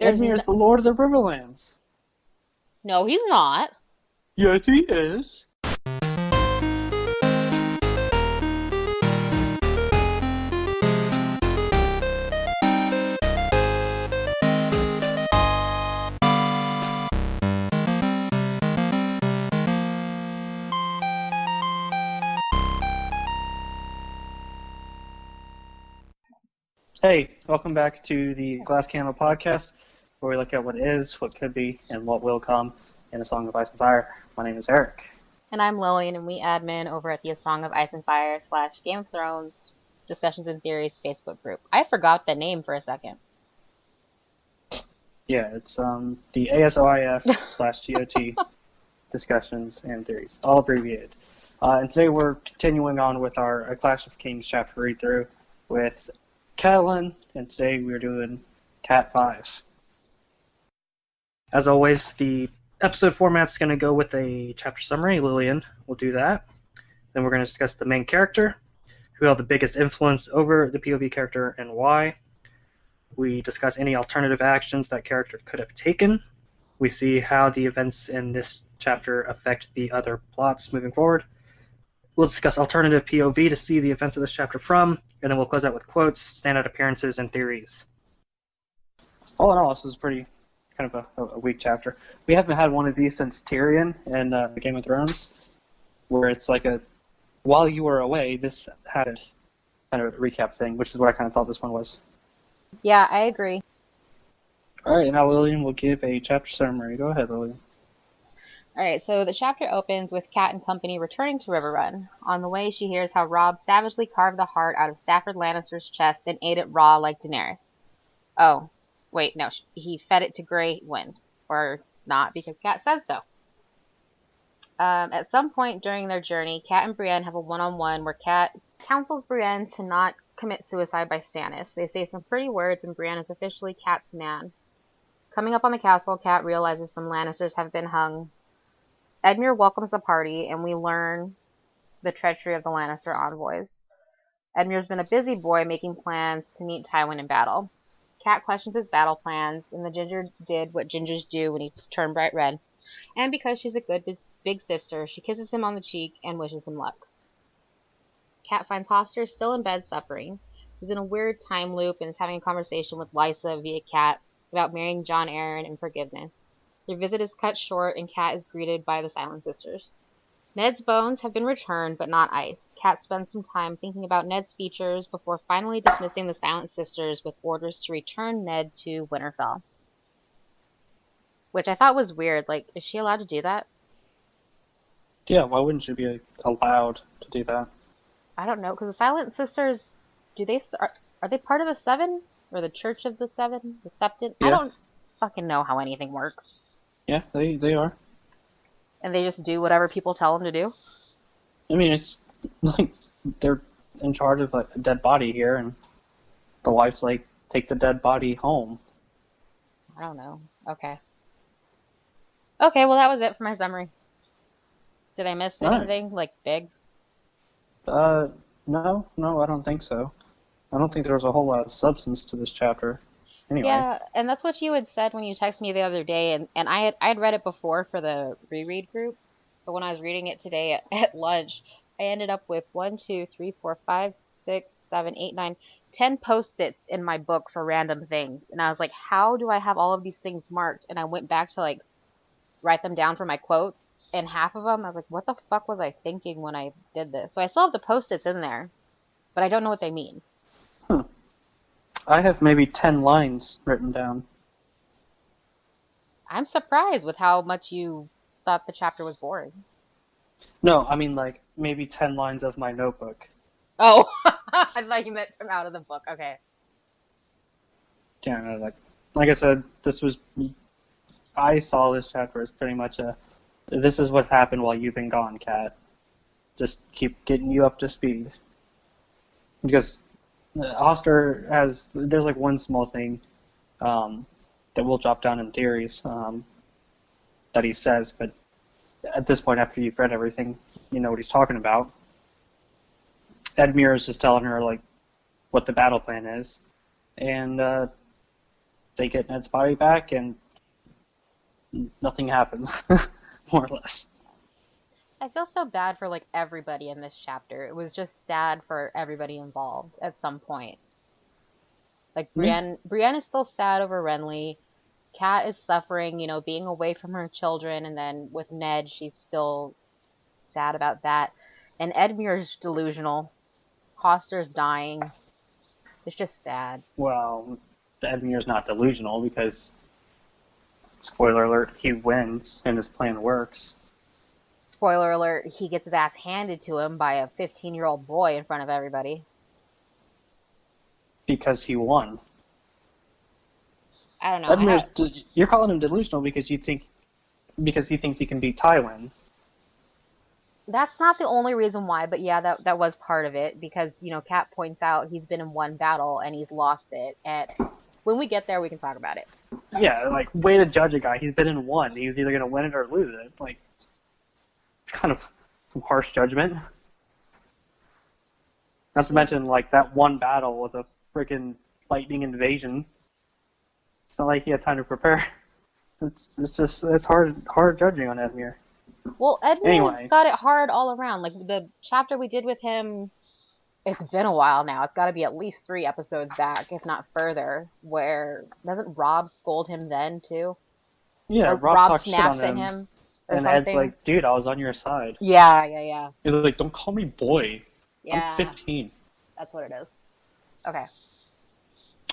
Edmure's the Lord of the Riverlands. No, he's not. Yes, he is. Hey, welcome back to the Glass Candle Podcast, where we look at what is, what could be, and what will come in A Song of Ice and Fire. My name is Arik. And I'm Lillian, and we admin over at the A Song of Ice and Fire / Game of Thrones Discussions and Theories Facebook group. I forgot the name for a second. Yeah, it's the ASOIF / GOT Discussions and Theories, all abbreviated. And today we're continuing on with our A Clash of Kings chapter read-through with Catelyn, and today we're doing Cat 5. As always, the episode format's going to go with a chapter summary. Lillian will do that. Then we're going to discuss the main character, who held the biggest influence over the POV character and why. We discuss any alternative actions that character could have taken. We see how the events in this chapter affect the other plots moving forward. We'll discuss alternative POV to see the events of this chapter from, and then we'll close out with quotes, standout appearances, and theories. All in all, this is pretty kind of a weak chapter. We haven't had one of these since Tyrion in Game of Thrones, where it's like while you were away, this had a kind of a recap thing, which is what I kind of thought this one was. Yeah, I agree. All right, now Lillian will give a chapter summary. Go ahead, Lillian. Alright, so the chapter opens with Cat and company returning to Riverrun. On the way, she hears how Robb savagely carved the heart out of Stafford Lannister's chest and ate it raw like Daenerys. Oh, wait, no, he fed it to Grey Wind. Or not, because Cat said so. At some point during their journey, Cat and Brienne have a one-on-one where Cat counsels Brienne to not commit suicide by Stannis. They say some pretty words, and Brienne is officially Cat's man. Coming up on the castle, Cat realizes some Lannisters have been hung. Edmure welcomes the party, and we learn the treachery of the Lannister envoys. Edmure's been a busy boy making plans to meet Tywin in battle. Cat questions his battle plans, and the ginger did what gingers do when he turned bright red. And because she's a good big sister, she kisses him on the cheek and wishes him luck. Cat finds Hoster still in bed suffering. He's in a weird time loop and is having a conversation with Lysa via Cat about marrying Jon Arryn and forgiveness. Their visit is cut short, and Cat is greeted by the Silent Sisters. Ned's bones have been returned, but not ice. Cat spends some time thinking about Ned's features before finally dismissing the Silent Sisters with orders to return Ned to Winterfell. Which I thought was weird. Like, is she allowed to do that? Yeah, why wouldn't she be allowed to do that? I don't know, because the Silent Sisters, are they part of the Seven? Or the Church of the Seven? The Septon? Yeah. I don't fucking know how anything works. Yeah, they are. And they just do whatever people tell them to do? I mean, it's like they're in charge of a dead body here, and the wife's like, take the dead body home. I don't know. Okay. Okay, well that was it for my summary. Did I miss anything, like, big? No, I don't think so. I don't think there was a whole lot of substance to this chapter. Anyway. Yeah, and that's what you had said when you texted me the other day, and I had read it before for the reread group, but when I was reading it today at lunch, I ended up with 1, 2, 3, 4, 5, 6, 7, 8, 9, 10 post-its in my book for random things, and I was like, how do I have all of these things marked? And I went back to, like, write them down for my quotes, and half of them, I was like, what the fuck was I thinking when I did this? So I still have the post-its in there, but I don't know what they mean. I have maybe 10 lines written down. I'm surprised with how much you thought the chapter was boring. No, I mean, like, maybe 10 lines of my notebook. Oh, I thought you meant from out of the book. Okay. Yeah, like I said, I saw this chapter as pretty much this is what happened while you've been gone, Cat. Just keep getting you up to speed. Because Hoster there's like one small thing that we'll drop down in theories that he says, but at this point, after you've read everything, you know what he's talking about. Edmure is just telling her, like, what the battle plan is, and they get Ned's body back, and nothing happens, more or less. I feel so bad for like everybody in this chapter. It was just sad for everybody involved at some point. Like Yeah. Brienne is still sad over Renly. Kat is suffering, being away from her children, and then with Ned, she's still sad about that. And Edmure's delusional. Hoster's dying. It's just sad. Well, Edmure's not delusional because, spoiler alert, he wins and his plan works. Spoiler alert, he gets his ass handed to him by a 15-year-old boy in front of everybody. Because he won. I don't know. You're calling him delusional because he thinks he can beat Tywin. That's not the only reason why, but yeah, that was part of it because, Kat points out he's been in one battle and he's lost it. And when we get there, we can talk about it. Yeah, like, way to judge a guy. He's been in one. He was either going to win it or lose it. Like, it's kind of some harsh judgment. Not to mention, like, that one battle was a freaking lightning invasion. It's not like he had time to prepare. It's hard judging on Edmure. Well, Edmure's Anyway. got it hard all around. Like, the chapter we did with him, it's been a while now. It's got to be at least 3 episodes back, if not further, where doesn't Robb scold him then, too? Yeah, Or Robb talks shit snaps on at him, him or and something. Ed's like, dude, I was on your side. Yeah. He's like, don't call me boy. Yeah. I'm 15. That's what it is. Okay.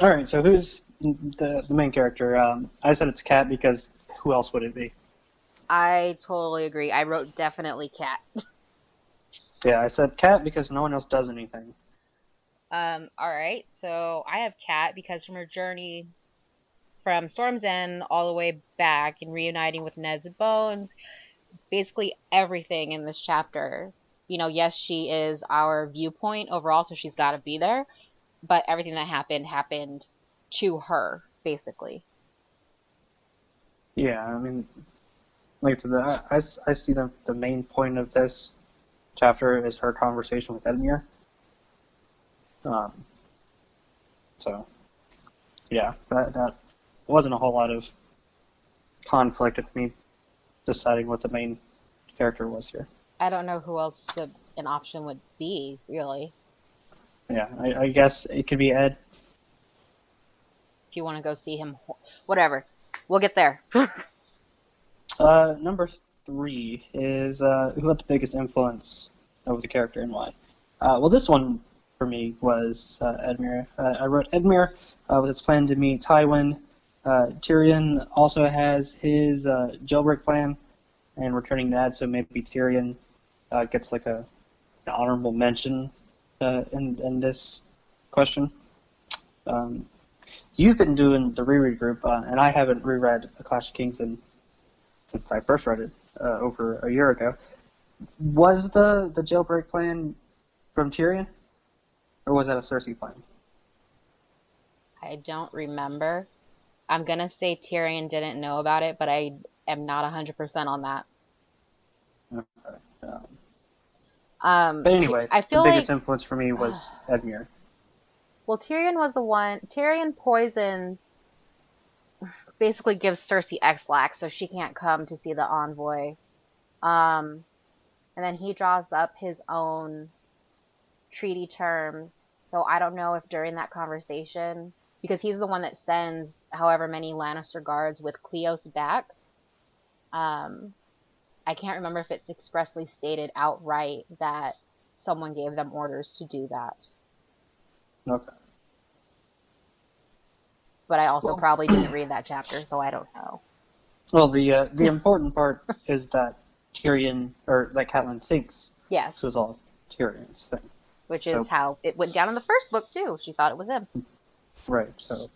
All right, so who's the main character? I said it's Kat because who else would it be? I totally agree. I wrote definitely Kat. Yeah, I said Kat because no one else does anything. Alright, so I have Kat because from her journey from Storm's End all the way back and reuniting with Ned's bones, basically everything in this chapter, yes, she is our viewpoint overall, so she's got to be there, but everything that happened to her, basically. Yeah, I mean, like I see the main point of this chapter is her conversation with Edmure. So, yeah, that wasn't a whole lot of conflict with me deciding what the main character was here. I don't know who else an option would be, really. Yeah, I guess it could be Ed. If you want to go see him, whatever. We'll get there. Number 3 is who had the biggest influence over the character and why. Well, this one for me was Edmure. I wrote Edmure with its plan to meet Tywin. Tyrion also has his jailbreak plan and returning Ned, so maybe Tyrion gets like an honorable mention in this question. You've been doing the reread group, and I haven't reread A Clash of Kings since I first read it over a year ago. Was the jailbreak plan from Tyrion, or was that a Cersei plan? I don't remember. I'm gonna say Tyrion didn't know about it, but I am not 100% on that. Okay. But anyway, I feel the biggest like influence for me was Edmure. well, Tyrion was the one. Tyrion poisons, basically gives Cersei X-Lax, so she can't come to see the envoy. And then he draws up his own treaty terms. So I don't know if during that conversation, because he's the one that sends however many Lannister guards with Cleos back. I can't remember if it's expressly stated outright that someone gave them orders to do that. Okay. But I also probably didn't read that chapter, so I don't know. Well, the important part is that Tyrion, or that Catelyn thinks Yes. this was all Tyrion's thing. Which is how it went down in the first book, too. She thought it was him. Right, so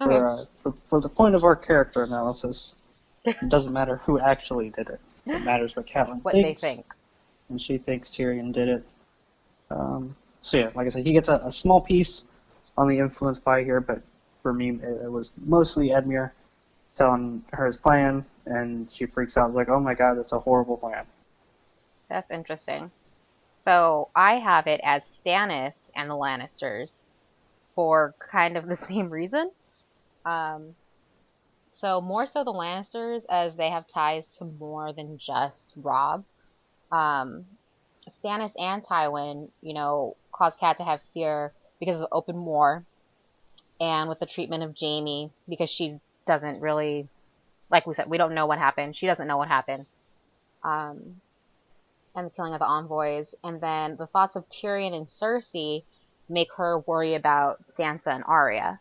Okay. for the point of our character analysis, it doesn't matter who actually did it. It matters what Catelyn What thinks. they think. And she thinks Tyrion did it. So yeah, like I said, he gets a small piece on the influence pie here, but for me, it was mostly Edmure telling her his plan, and she freaks out, like, oh my god, that's a horrible plan. That's interesting. So I have it as Stannis and the Lannisters for kind of the same reason. Um, so more so the Lannisters, as they have ties to more than just Robb. Um, Stannis and Tywin, cause Cat to have fear because of open war and with the treatment of Jaime because she doesn't really, like we said, we don't know what happened. She doesn't know what happened. Um, and the killing of the envoys. And then the thoughts of Tyrion and Cersei make her worry about Sansa and Arya.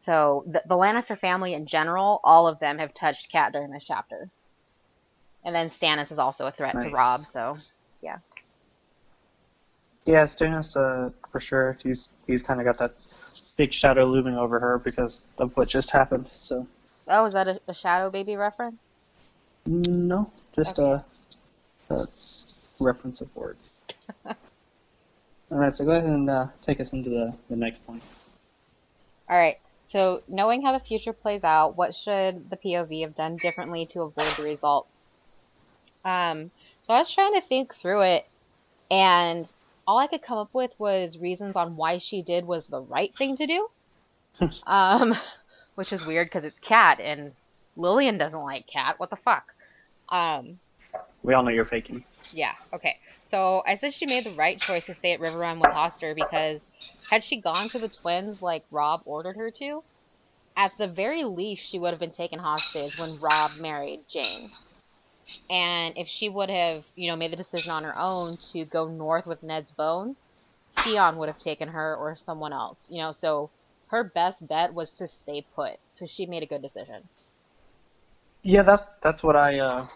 So the Lannister family in general, all of them have touched Cat during this chapter. And then Stannis is also a threat to Robb, Nice. so yeah. Yeah, Stannis, for sure. He's kind of got that big shadow looming over her because of what just happened. So Oh, is that a Shadow Baby reference? no, just Okay. a reference of words. All right, so go ahead and take us into the next point. Alright, so knowing how the future plays out, what should the POV have done differently to avoid the result? So I was trying to think through it, and all I could come up with was reasons on why she did was the right thing to do. Um, which is weird because it's Cat, and Lillian doesn't like Cat. What the fuck? Um, We all know you're faking. yeah, okay. So I said she made the right choice to stay at Riverrun with Hoster because had she gone to the twins like Robb ordered her to, at the very least she would have been taken hostage when Robb married Jane. And if she would have, made the decision on her own to go north with Ned's bones, Theon would have taken her or someone else, so her best bet was to stay put. So she made a good decision. Yeah, that's what I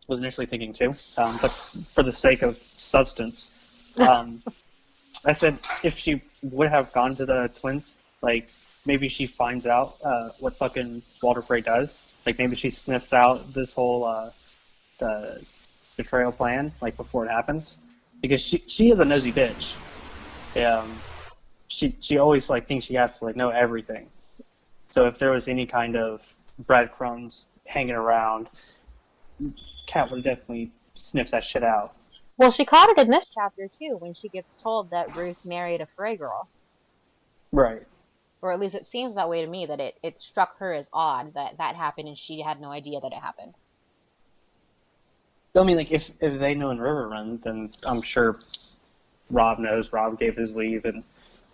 was initially thinking too. But for the sake of substance, I said if she would have gone to the twins, like maybe she finds out what fucking Walter Frey does. Like maybe she sniffs out this whole the betrayal plan like before it happens, because she is a nosy bitch. Um, she always like thinks she has to like know everything. So if there was any kind of breadcrumbs hanging around, Cat would definitely sniff that shit out. Well, she caught it in this chapter too when she gets told that Roose married a Frey girl. Right. Or at least it seems that way to me, that it struck her as odd that that happened and she had no idea that it happened. I mean, like if they know in Riverrun, then I'm sure Rob knows. Rob gave his leave and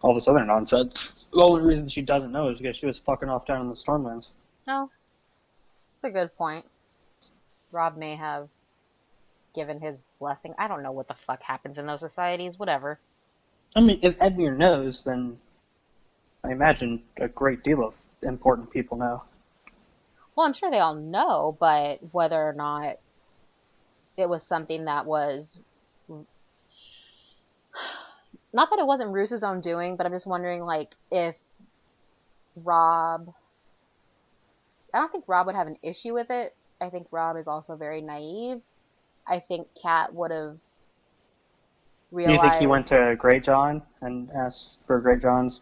all this other nonsense. The only reason she doesn't know is because she was fucking off down in the Stormlands. No, it's a good point. Robb may have given his blessing. I don't know what the fuck happens in those societies. Whatever. I mean, if Edmure knows, then I imagine a great deal of important people know. Well, I'm sure they all know, but whether or not it was something that was not that it wasn't Roose's own doing, but I'm just wondering, like, if Robb. I don't think Robb would have an issue with it. I think Robb is also very naive. I think Cat would have You think he realized. went to Great John and asked for Great John's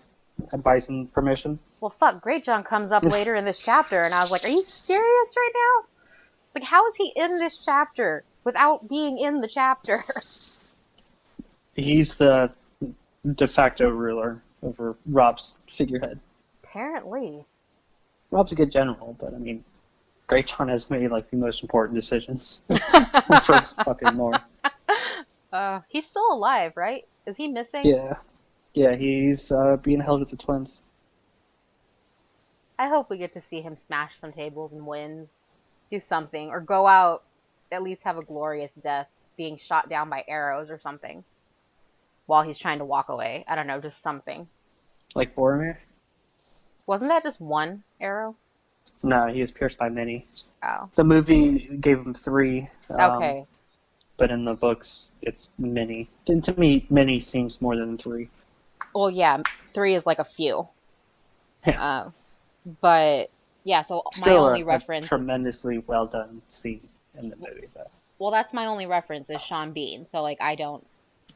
advice and permission? Well, fuck, Great John comes up later in this chapter, and I was like, are you serious right now? It's like, how is he in this chapter without being in the chapter? He's the de facto ruler over Rob's figurehead. Apparently. Rob's a good general, but I mean, Great John has made like the most important decisions for fucking North. He's still alive, right? Is he missing? Yeah, yeah, he's being held at the twins. I hope we get to see him smash some tables and wins, do something, or go out, at least have a glorious death, being shot down by arrows or something, while he's trying to walk away. I don't know, just something. Like Boromir? Wasn't that just one arrow? No, he was pierced by many. Oh. The movie gave him three, Okay. but in the books it's many. And to me, many seems more than three. Well, yeah, three is like a few. Yeah. But yeah, so my Still only a reference is, tremendously well done scene in the movie, though. well, that's my only reference is Sean Bean. So like I don't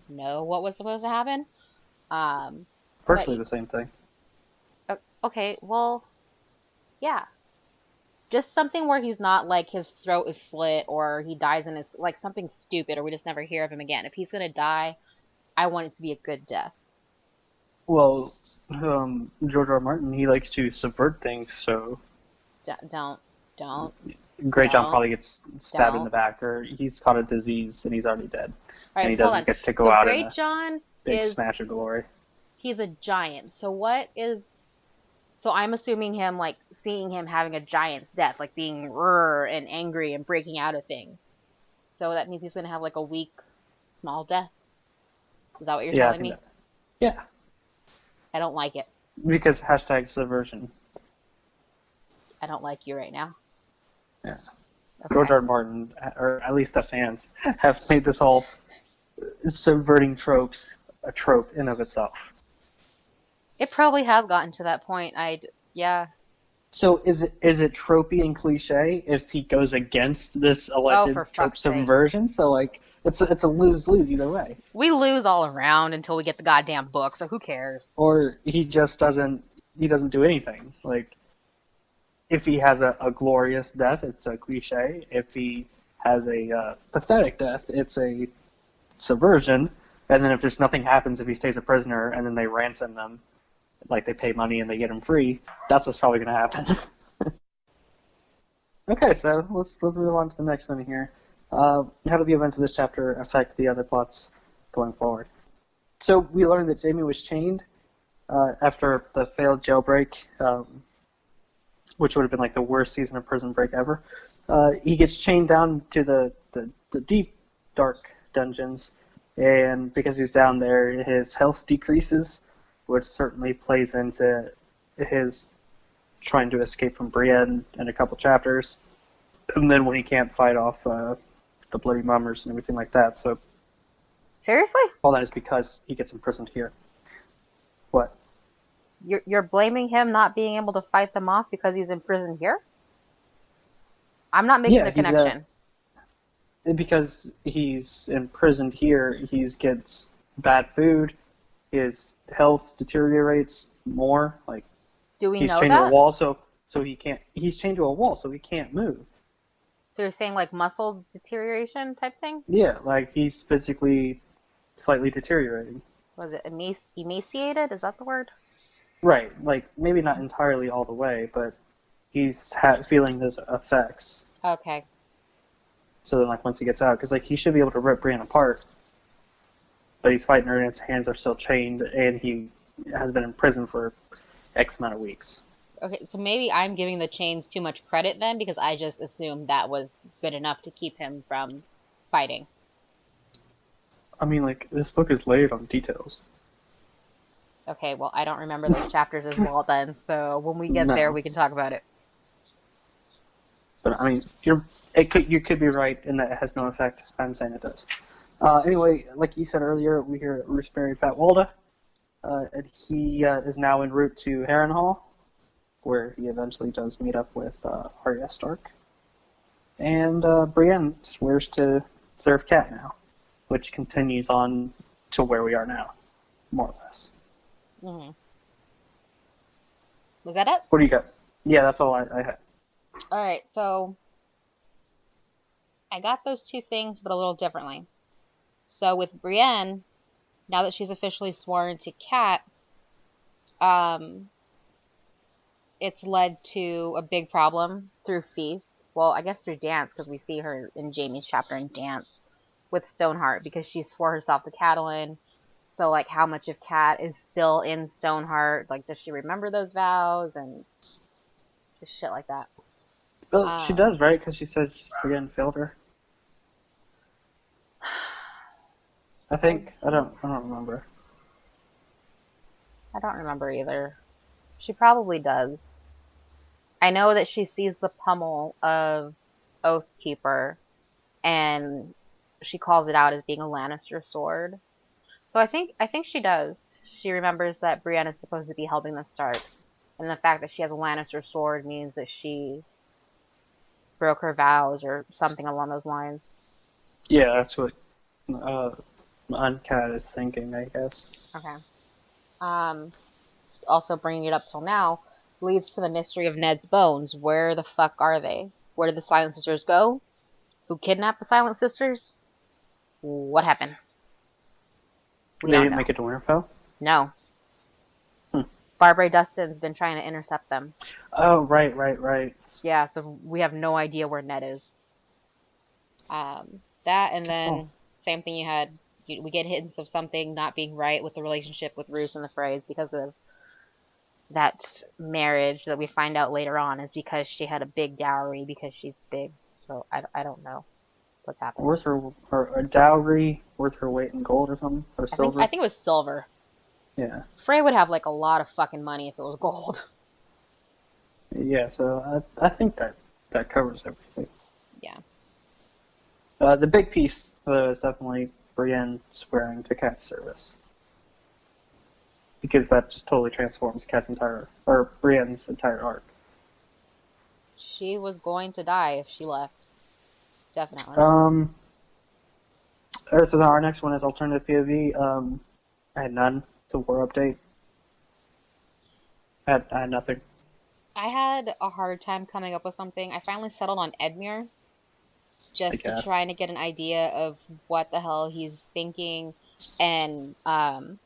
know what was supposed to happen. Um, but Virtually the same thing. okay, well, yeah, just something where he's not like his throat is slit or he dies in his like something stupid or we just never hear of him again. If he's gonna die, I want it to be a good death. Well, George R. R. Martin, he likes to subvert things, so Don't. Grey John Don't. probably gets stabbed in Don't. the back, or he's caught a disease and he's already dead, All and right, he so hold doesn't on. get to go So out in Great a John big is smash of glory. he's a giant. So what is so I'm assuming him like seeing him having a giant's death, like being and angry and breaking out of things. So that means he's gonna have like a weak, small death. Is that what you're Yeah, I telling think me? that. Yeah, I don't like it. because hashtag subversion. I don't like you right now. Yeah. Okay. George R. R. Martin, or at least the fans, have made this whole subverting tropes a trope in of itself. It probably has gotten to that point. Yeah. So is it tropey and cliche if he goes against this Oh, alleged for trope fuck's sake. subversion? So like it's a lose-lose either way. We lose all around until we get the goddamn book, so who cares? Or he just doesn't do anything. Like if he has a glorious death, it's a cliche. If he has a pathetic death, it's a subversion. And then if just nothing happens, if he stays a prisoner and then they ransom them, like they pay money and they get him free, that's what's probably going to happen. Okay, so let's move on to the next one here. How do the events of this chapter affect the other plots going forward? So we learned that Jaime was chained after the failed jailbreak, which would have been like the worst season of Prison Break ever. He gets chained down to the deep, dark dungeons, and because he's down there, his health decreases, which certainly plays into his trying to escape from Brienne in a couple chapters, and then when he can't fight off the bloody mummers and everything like that. So Seriously? all that is because he gets imprisoned here. What? You're blaming him not being able to fight them off because he's in prison here? I'm not making the connection. Because he's imprisoned here, he gets bad food, his health deteriorates more. Like Do we he's know chained that? to a wall, so he can't. He's chained to a wall, so he can't move. So you're saying like muscle deterioration type thing? Yeah, like he's physically slightly deteriorating. Was it emaciated? Is that the word? Right, like maybe not entirely all the way, but he's feeling those effects. Okay. So then, like once he gets out, because like he should be able to rip Brienne apart, but he's fighting her and his hands are still chained, and he has been in prison for X amount of weeks. Okay, so maybe I'm giving the chains too much credit then because I just assumed that was good enough to keep him from fighting. I mean, like this book is layered on details. Okay, well, I don't remember those chapters as well then, so when we get No. there, we can talk about it. But I mean, you could be right in that it has no effect. I'm saying it does. Anyway, like you said earlier, we hear Roose married Fat Walda, and he is now en route to Harrenhal, where he eventually does meet up with Arya Stark. And Brienne swears to serve Cat now, which continues on to where we are now, more or less. Mm-hmm. Was that it? What do you got? Yeah, that's all I had. Alright, so I got those two things, but a little differently. So with Brienne, now that she's officially sworn to Cat, it's led to a big problem through Feast. Well, I guess through Dance, because we see her in Jaime's chapter in Dance with Stoneheart, because she swore herself to Catelyn. So, like, how much of Cat is still in Stoneheart? Like, does she remember those vows? And just shit like that. Well, she does, right? Because she says Brienne failed her. I think I don't remember. I don't remember either. She probably does. I know that she sees the pummel of Oathkeeper, and she calls it out as being a Lannister sword. So I think she does. She remembers that Brienne is supposed to be helping the Starks, and the fact that she has a Lannister sword means that she broke her vows or something along those lines. Yeah, that's what Uncat is thinking, I guess. Okay. Also bringing it up till now leads to the mystery of Ned's bones. Where the fuck are they? Where did the Silent Sisters go? Who kidnapped the Silent Sisters? What happened? They didn't make it to Winterfell? No. Barbara Dustin's been trying to intercept them. Oh, right. Yeah, so we have no idea where Ned is. That, and then same thing we get hints of something not being right with the relationship with Roose and the Freys because of that marriage that we find out later on is because she had a big dowry because she's big. So I don't know what's happening. Worth her a dowry, worth her weight in gold or something, or silver. I think it was silver. Yeah. Frey would have like a lot of fucking money if it was gold. Yeah, so I think that covers everything. Yeah. The big piece, though, is definitely Brienne swearing to Cat's service. Because that just totally transforms Brienne's entire arc. She was going to die if she left. Definitely. Alright, so now our next one is alternative POV. I had none. It's a war update. I had nothing. I had a hard time coming up with something. I finally settled on Edmure. Just to trying to get an idea of what the hell he's thinking. And the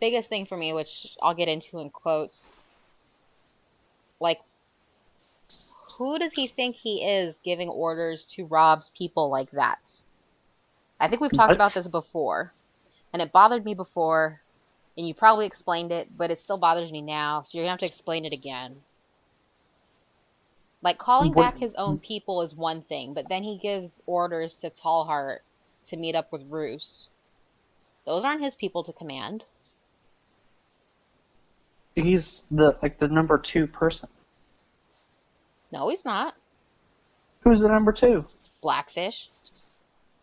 biggest thing for me, which I'll get into in quotes, like, who does he think he is giving orders to Robb's people like that? I think we've talked about this before, and it bothered me before, and you probably explained it, but it still bothers me now, so you're going to have to explain it again. Like, calling back his own people is one thing, but then he gives orders to Tallheart to meet up with Roose. Those aren't his people to command. He's the number 2 person. No, he's not. Who's the number 2? Blackfish.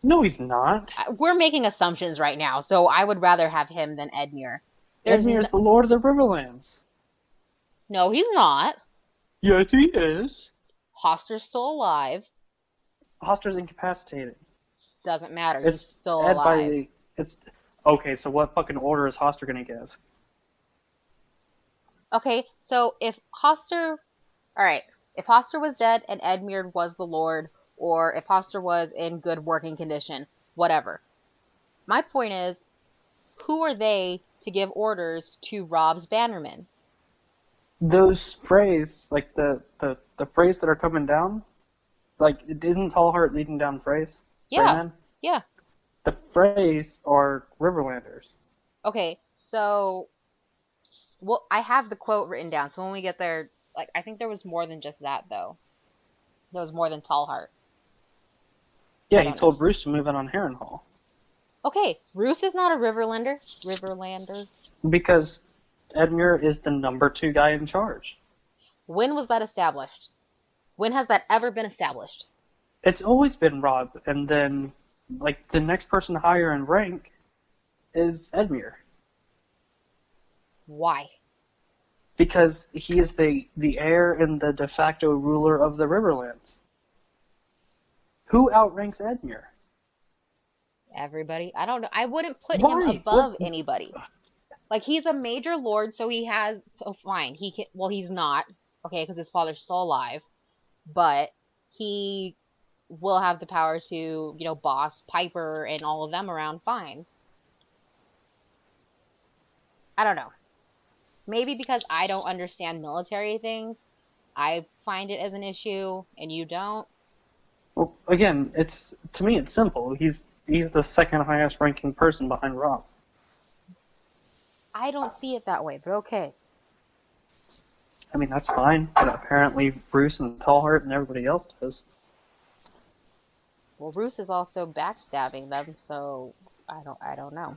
No, he's not. We're making assumptions right now, so I would rather have him than Edmure. Edmure's the Lord of the Riverlands. No, he's not. Yes, he is. Hoster's still alive. Hoster's incapacitated. Doesn't matter. He's still alive. Okay, so what fucking order is Hoster gonna give? Okay, so if Hoster was dead and Edmure was the Lord, or if Hoster was in good working condition, whatever. My point is, who are they to give orders to Robb's bannermen? Those Freys, like the Freys that are coming down, like isn't Tallheart leading down Freys? Yeah. Yeah. The Freys are Riverlanders. Okay, so I have the quote written down, so when we get there, like, I think there was more than just that, though. There was more than Tallheart. Yeah, he told Roose to move in on Harrenhal. Okay, Roose is not a Riverlander. Because Edmure is the number 2 guy in charge. When was that established? When has that ever been established? It's always been Robb, and then, like, the next person higher in rank is Edmure. Why? Because he is the heir and the de facto ruler of the Riverlands. Who outranks Edmure? Everybody. I don't know. I wouldn't put him above anybody. Like, he's a major lord, so he has... So, fine. He's not. Okay, because his father's still alive. But he will have the power to, boss Piper and all of them around fine. I don't know. Maybe because I don't understand military things, I find it as an issue, and you don't. Well, again, to me it's simple. He's the second highest ranking person behind Robb. I don't see it that way, but okay. I mean, that's fine, but apparently Roose and Tallheart and everybody else does. Well, Roose is also backstabbing them, so I don't know.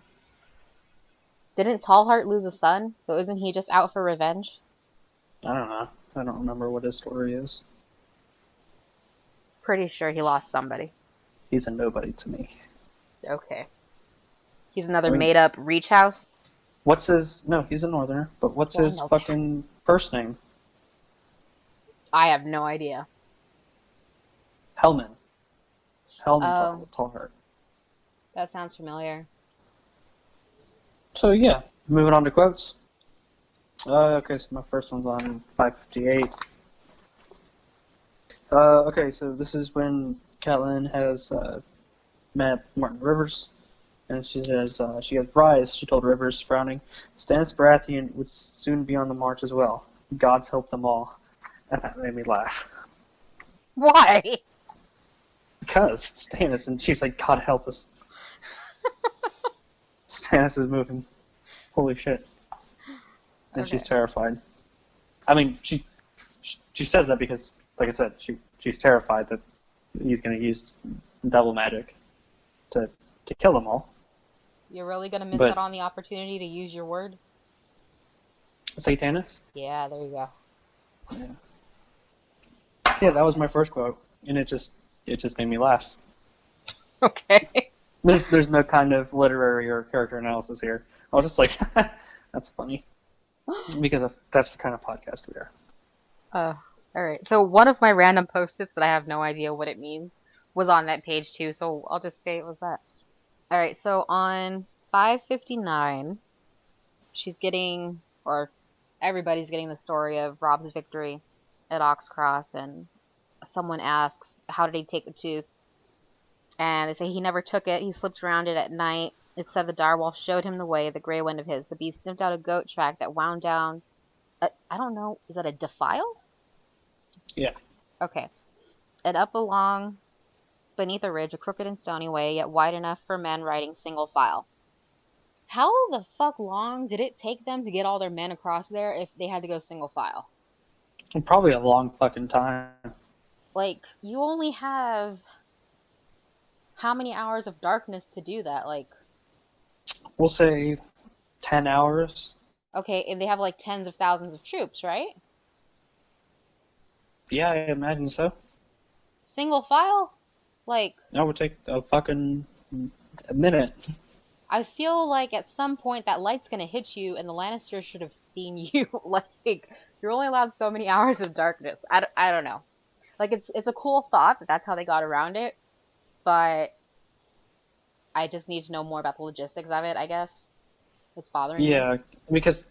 Didn't Tallheart lose a son? So isn't he just out for revenge? I don't know. I don't remember what his story is. Pretty sure he lost somebody. He's a nobody to me. Okay. He's another made-up Reach House? No, he's a Northerner, but what's his fucking first name? I have no idea. Hellman. Tallheart. That sounds familiar. So yeah, moving on to quotes. Okay, so my first one's on 558. Okay, so this is when Catelyn has met Martin Rivers. And she says, she goes, "Rise," she told Rivers, frowning. "Stannis Baratheon would soon be on the march as well. Gods help them all." And that made me laugh. Why? Because it's Stannis, and she's like, "God help us." Stannis is moving. Holy shit. And Okay. she's terrified. I mean, she says that because, like I said, she's terrified that he's going to use devil magic to kill them all. You're really gonna miss But out on the opportunity to use your word? Satanis? Yeah, there you go. Yeah. So yeah, that was my first quote, and it just made me laugh. Okay. There's no kind of literary or character analysis here. I was just like, that's funny, because that's the kind of podcast we are. Alright. So one of my random post-its that I have no idea what it means was on that page too, so I'll just say it was that. Alright, so on 559, she's getting, or everybody's getting the story of Rob's victory at Oxcross, and someone asks, how did he take the tooth? And they say he never took it, he slipped around it at night. It said the direwolf showed him the way, the gray wind of his. The beast sniffed out a goat track that wound down, I don't know, is that a defile? Yeah. Okay. And up along beneath a ridge, a crooked and stony way, yet wide enough for men riding single file. How the fuck long did it take them to get all their men across there if they had to go single file? Probably a long fucking time. Like, you only have how many hours of darkness to do that? Like, We'll say 10 hours. okay, and they have like tens of thousands of troops, right? Yeah, I imagine so. Single file? Like, That would take a fucking minute. I feel like at some point that light's gonna hit you, and the Lannisters should have seen you. Like, you're only allowed so many hours of darkness. I don't know. Like, it's a cool thought that that's how they got around it, but I just need to know more about the logistics of it, I guess. It's bothering me. Yeah, because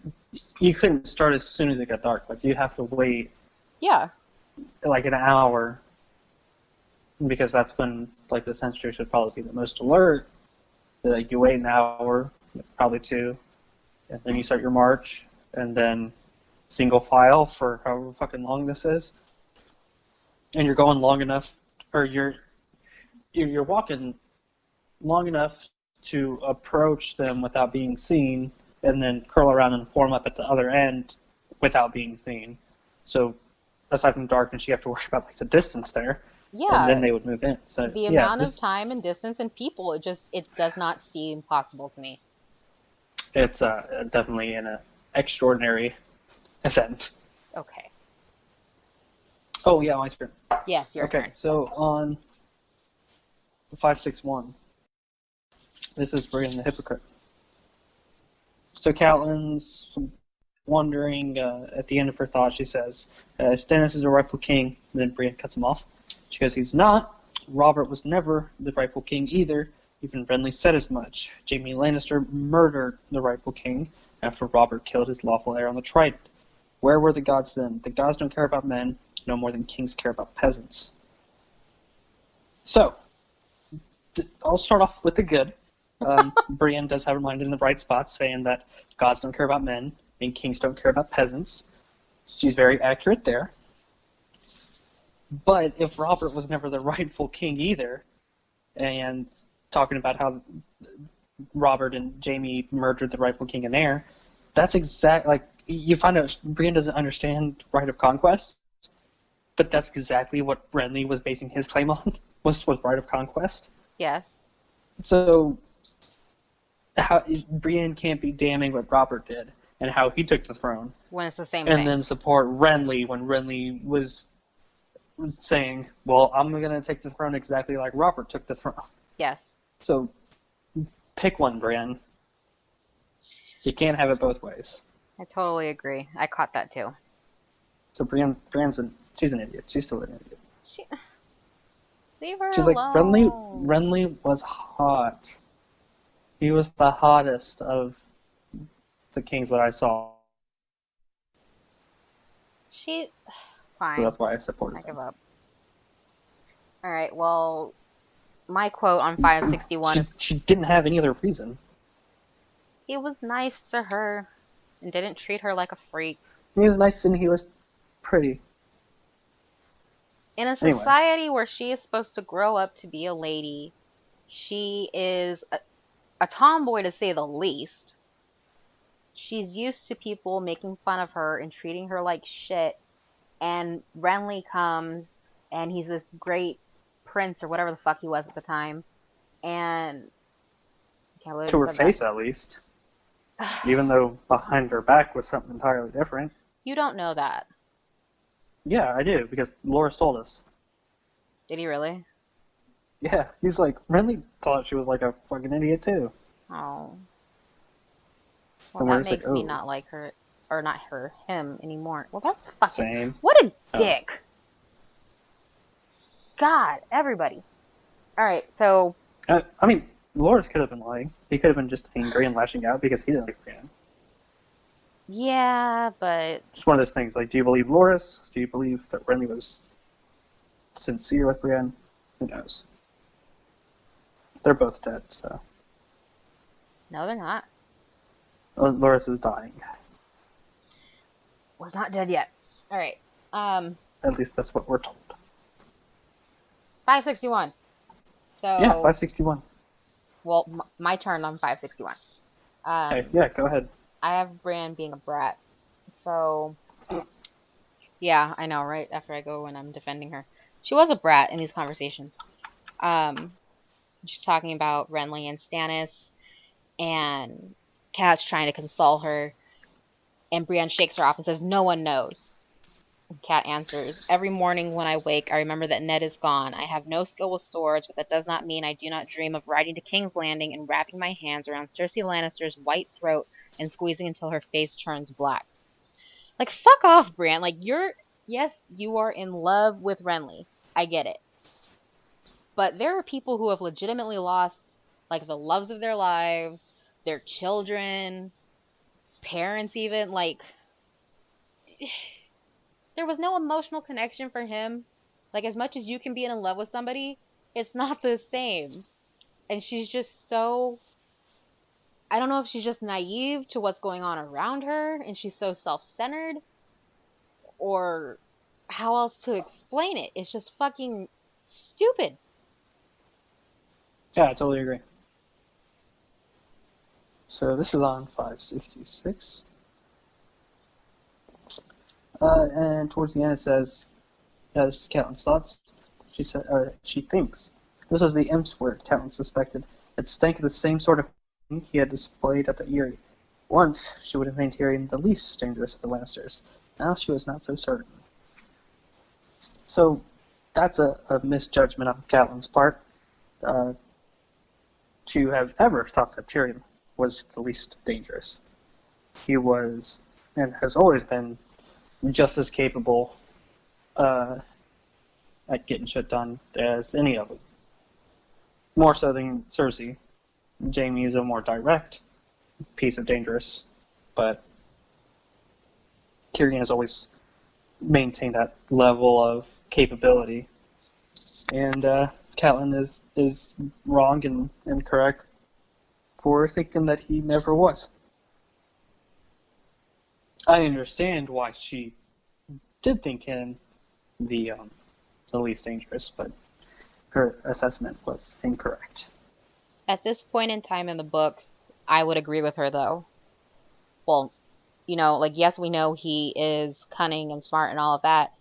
you couldn't start as soon as it got dark. Like, you'd have to wait Yeah. like an hour, because that's when like the sentry should probably be the most alert. Like, you wait an hour, probably two, and then you start your march, and then single file for however fucking long this is, and you're going long enough, or you're walking long enough to approach them without being seen, and then curl around and form up at the other end without being seen. So aside from darkness, you have to worry about like the distance there, and then Yeah. they would move in. So The yeah, amount of time and distance and people, it does not seem possible to me. it's definitely an extraordinary event. Okay. Oh yeah, my turn. Yes, your Okay, turn. so on 561, this is Brian the Hypocrite. So Catelyn's wondering, at the end of her thought, she says, Stannis is a rightful king. And then Brienne cuts him off. She goes, he's not. Robert was never the rightful king either. Even Renly said as much. Jaime Lannister murdered the rightful king after Robert killed his lawful heir on the Trident. Where were the gods then? The gods don't care about men, no more than kings care about peasants. So, I'll start off with the good. Brienne does have her mind in the right spot, saying that gods don't care about men and kings don't care about peasants. She's very accurate there. But if Robert was never the rightful king either, and talking about how Robert and Jaime murdered the rightful king and heir, that's like, you find out Brienne doesn't understand right of conquest, but that's exactly what Renly was basing his claim on, was right of conquest. Yes. So Brienne can't be damning what Robert did and how he took the throne, When it's the same and thing. then support Renly when Renly was saying, well, I'm going to take the throne exactly like Robert took the throne. Yes. So pick one, Brienne. You can't have it both ways. I totally agree. I caught that too. So she's an idiot. She's still an idiot. Leave her She's like, alone. Renly was hot. He was the hottest of the kings that I saw. Fine. So that's why I supported I him. give up. Alright, well, my quote on 561 is, She didn't have any other reason. he was nice to her and didn't treat her like a freak. He was nice and he was pretty. In a Anyway. society where she is supposed to grow up to be a lady, she is a tomboy to say the least. She's used to people making fun of her and treating her like shit, and Renly comes, and he's this great prince or whatever the fuck he was at the time, and to her face, at least. Even though behind her back was something entirely different. You don't know that. Yeah, I do, because Loras told us. Did he really? Yeah, he's like, Renly thought she was like a fucking idiot too. Oh. Well, And that makes me not like her, or not her, him anymore. Well, that's fucking... Same. What a dick. God, everybody. Alright, so... I mean, Loras could have been lying. He could have been just angry and lashing out because he didn't like Brienne. Yeah, but... It's one of those things, like, do you believe Loras? Do you believe that Renly was sincere with Brienne? Who knows? They're both dead, so... No, they're not. Loras is dying. Was not dead yet. Alright, At least that's what we're told. 561. So... Yeah, 561. Well, my turn on 561. Okay, yeah, go ahead. I have Bran being a brat. So... Yeah, I know, right? After I go and I'm defending her. She was a brat in these conversations. She's talking about Renly and Stannis, and Kat's trying to console her, and Brienne shakes her off and says, "No one knows." And Kat answers, "Every morning when I wake, I remember that Ned is gone. I have no skill with swords, but that does not mean I do not dream of riding to King's Landing and wrapping my hands around Cersei Lannister's white throat and squeezing until her face turns black." Like, fuck off, Brienne. Like, yes, you are in love with Renly. I get it. But there are people who have legitimately lost, like, the loves of their lives, their children, parents even, like... There was no emotional connection for him. Like, as much as you can be in love with somebody, it's not the same. And she's just so... I don't know if she's just naive to what's going on around her, and she's so self-centered, or how else to explain it. It's just fucking stupid. Yeah, I totally agree. So this is on 566. And towards the end it says, this is Catelyn's thoughts. She thinks. This was the Imp's word, Catelyn suspected. It stank of the same sort of thing he had displayed at the Eyrie. Once, she would have made Tyrion the least dangerous of the Lannisters. Now she was not so certain. So, that's a misjudgment on Catelyn's part. To have ever thought that Tyrion was the least dangerous. He was, and has always been, just as capable at getting shit done as any of them. More so than Cersei. Jaime is a more direct piece of dangerous, but Tyrion has always maintained that level of capability. And Catelyn is wrong and correct for thinking that he never was. I understand why she did think him the least dangerous, but her assessment was incorrect. At this point in time in the books, I would agree with her, though. Well, you know, like, yes, we know he is cunning and smart and all of that,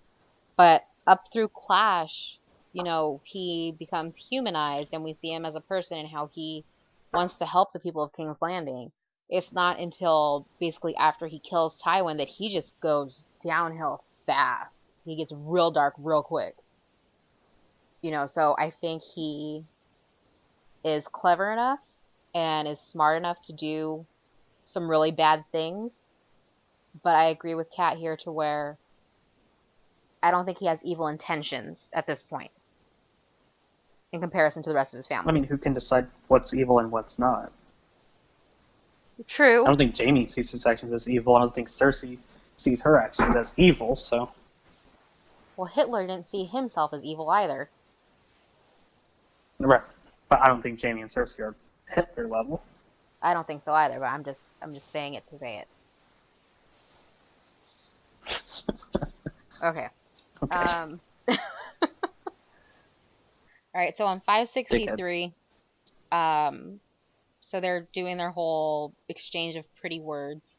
but up through Clash, you know, he becomes humanized, and we see him as a person and how he wants to help the people of King's Landing. It's not until basically after he kills Tywin that he just goes downhill fast. He gets real dark real quick. You know, so I think he is clever enough and is smart enough to do some really bad things. But I agree with Kat here to where I don't think he has evil intentions at this point in comparison to the rest of his family. I mean, who can decide what's evil and what's not? True. I don't think Jaime sees his actions as evil. I don't think Cersei sees her actions as evil, so... Well, Hitler didn't see himself as evil either. Right. But I don't think Jaime and Cersei are Hitler level. I don't think so either, but I'm just saying it to say it. Okay. Okay. All right, so on 563, so they're doing their whole exchange of pretty words,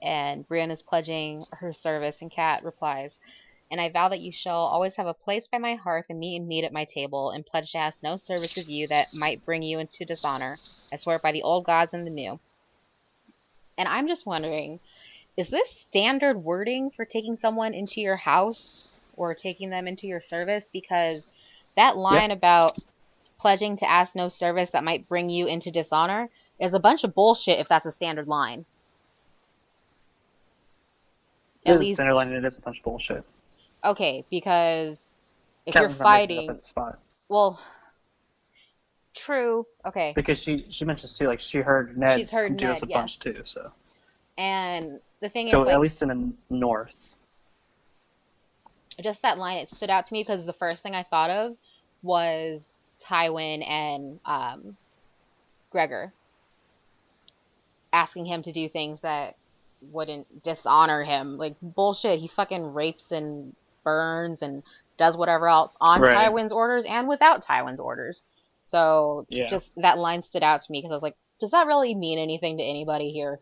and Brienne is pledging her service, and Cat replies, "And I vow that you shall always have a place by my hearth and meat at my table, and pledge to ask no service of you that might bring you into dishonor. I swear it by the old gods and the new." And I'm just wondering, is this standard wording for taking someone into your house or taking them into your service? Because that line about pledging to ask no service that might bring you into dishonor is a bunch of bullshit if that's a standard line. It is a standard line and it is a bunch of bullshit. Okay, because if Catelyn's you're fighting... At the spot. Well, true. Okay. Because she mentions too, like, she heard Ned do this a bunch too, so... And the thing is, so at least in the north. Just that line, it stood out to me because the first thing I thought of was Tywin and Gregor asking him to do things that wouldn't dishonor him. Like, bullshit. He fucking rapes and burns and does whatever else on Tywin's orders and without Tywin's orders. So just that line stood out to me because I was like, does that really mean anything to anybody here?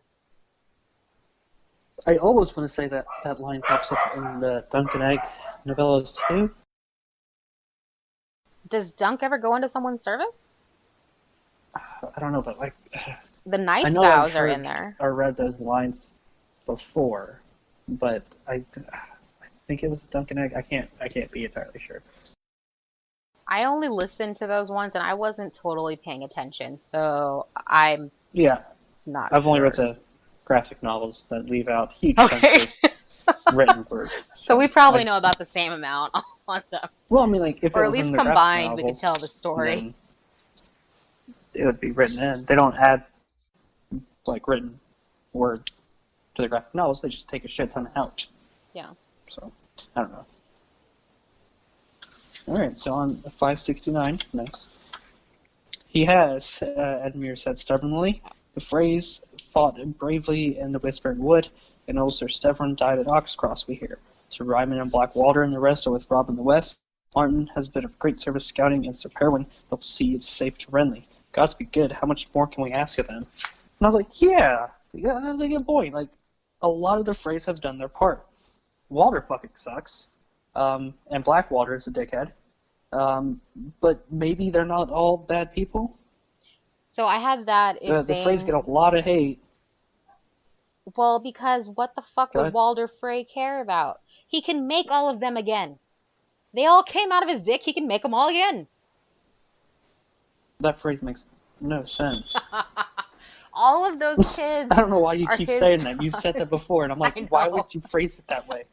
I always want to say that that line pops up in the Dunk and Egg novellas too. Does Dunk ever go into someone's service? I don't know, but like... The knight's vows are in there. I read those lines before, but I think it was Dunk and Egg. I can't be entirely sure. I only listened to those ones, and I wasn't totally paying attention, so I'm not I've only read the graphic novels that leave out huge chunks of written word. So we probably know about the same amount on them. Well, I mean, like, if or it at was least in the combined, novels, we could tell the story. It would be written in. They don't add, like, written word to the graphic novels. They just take a shit ton out. Yeah. So, I don't know. Alright, so on 569 next. He has, Edmure said stubbornly, the phrase fought bravely in the Whispering Wood, and old Sir Stevron died at Oxcross, we hear. Sir Ryman and Blackwater and the rest are with Rob in the west. Martin has been of great service scouting, and Sir Perwyn helps see it's safe to Renly. Gods be good, how much more can we ask of them? And I was like, yeah, that's a good point. Like, a lot of the Freys have done their part. Walder fucking sucks, and Blackwater is a dickhead. But maybe they're not all bad people. So I had that. The Freys get a lot of hate. Well, because what the fuck would Walder Frey care about? He can make all of them again. They all came out of his dick. He can make them all again. That phrase makes no sense. All of those kids. I don't know why you keep saying that. You've said that before, and I'm like, why would you phrase it that way?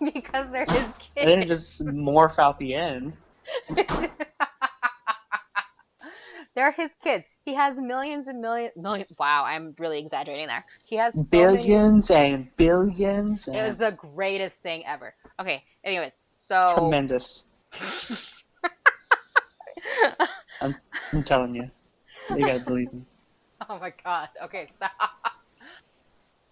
Because they're his kids. And then it just morphs out the end. They're his kids. He has millions and millions. Wow, I'm really exaggerating there. He has so billions and billions. It was the greatest thing ever. Okay, anyways, so... Tremendous. I'm telling you. You gotta believe me. Oh my god. Okay, stop.